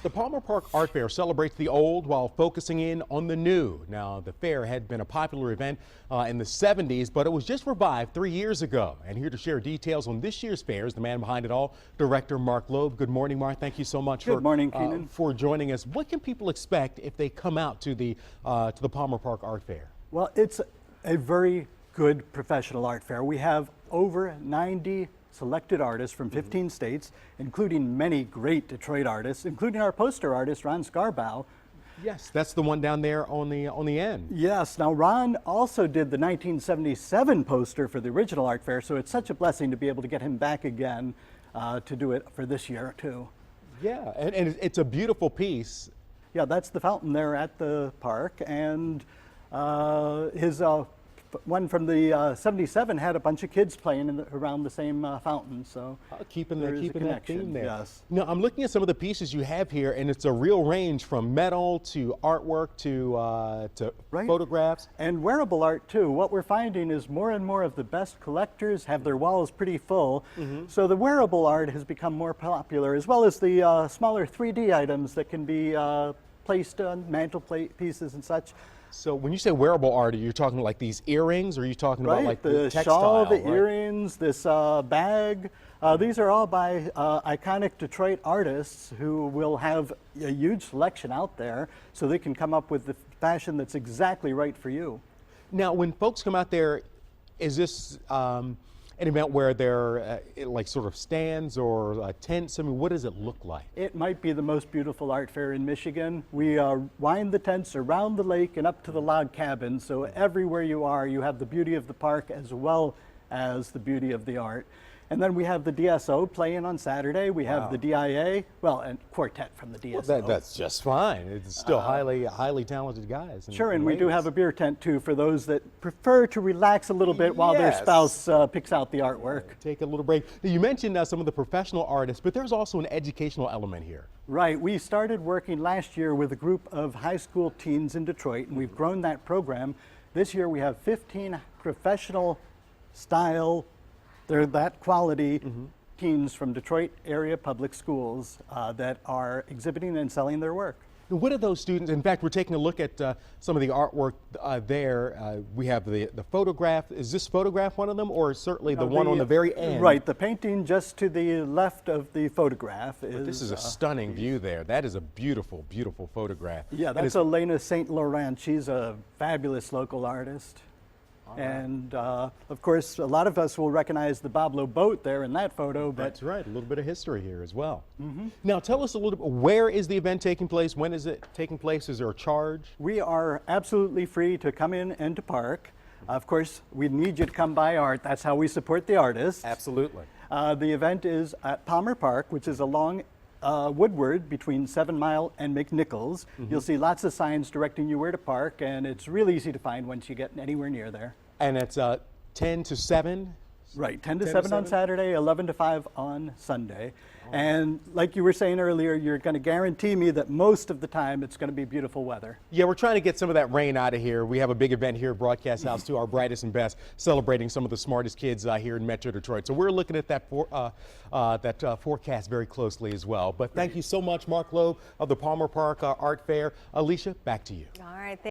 The Palmer Park Art Fair celebrates the old while focusing in on the new. Now, the fair had been a popular event in the 70s, but it was just revived 3 years ago. And here to share details on this year's fair is the man behind it all, Director Mark Loeb. Good morning, Mark. Thank you so much for joining us. What can people expect if they come out to the Palmer Park Art Fair? Well, it's a very good professional art fair. We have over 90 selected artists from 15 states, including many great Detroit artists, including our poster artist, Ron Scarborough. Yes, that's the one down there on the end. Yes, now Ron also did the 1977 poster for the original art fair, so it's such a blessing to be able to get him back again to do it for this year too. Yeah, and it's a beautiful piece. Yeah, that's the fountain there at the park, and his one from the 77 had a bunch of kids playing around the same fountain, so keeping that theme there. Yes. Now I'm looking at some of the pieces you have here, and it's a real range from metal to artwork to photographs and wearable art too. What we're finding is more and more of the best collectors have their walls pretty full, so the wearable art has become more popular, as well as the smaller 3D items that can be placed on mantel pieces and such. So when you say wearable art, are you talking like these earrings, or are you talking about like the textile? Shawl, the earrings, this bag. These are all by iconic Detroit artists who will have a huge selection out there, so they can come up with the fashion that's exactly right for you. Now, when folks come out there, is this an event where they're like sort of stands or tents? I mean, what does it look like? It might be the most beautiful art fair in Michigan. We wind the tents around the lake and up to the log cabins, so everywhere you are, you have the beauty of the park as well as the beauty of the art. And then we have the DSO playing on Saturday. We have the DIA, well, and quartet from the DSO. Well, that's just fine. It's still highly talented guys. Sure, and we do have a beer tent too for those that prefer to relax a little bit while their spouse picks out the artwork. Take a little break. Now, you mentioned some of the professional artists, but there's also an educational element here. Right. We started working last year with a group of high school teens in Detroit, and we've grown that program. This year we have 15 professional style, they're that quality teens from Detroit area public schools that are exhibiting and selling their work. And what are those students? In fact, we're taking a look at some of the artwork there. We have the photograph. Is this photograph one of them, or certainly the one on the very end? Right, the painting just to the left of the photograph is... But this is a stunning view there. That is a beautiful, beautiful photograph. Yeah, that's Elena St. Laurent. She's a fabulous local artist. And of course, a lot of us will recognize the Boblo boat there in that photo. But that's right, a little bit of history here as well. Now tell us a little bit, where is the event taking place? When is it taking place? Is there a charge? We are absolutely free to come in and to park. Of course, we need you to come by art. That's how we support the artists. Absolutely. The event is at Palmer Park, which is along Woodward between 7 Mile and McNichols. You'll see lots of signs directing you where to park, and it's really easy to find once you get anywhere near there. And it's 10 to 7? Right, 10 to 7 on Saturday, 11 to 5 on Sunday. And like you were saying earlier, you're going to guarantee me that most of the time it's going to be beautiful weather. Yeah, we're trying to get some of that rain out of here. We have a big event here at Broadcast House too, our brightest and best, celebrating some of the smartest kids here in Metro Detroit. So we're looking at that forecast very closely as well. But thank you so much, Mark Loeb of the Palmer Park Art Fair. Alicia, back to you. All right.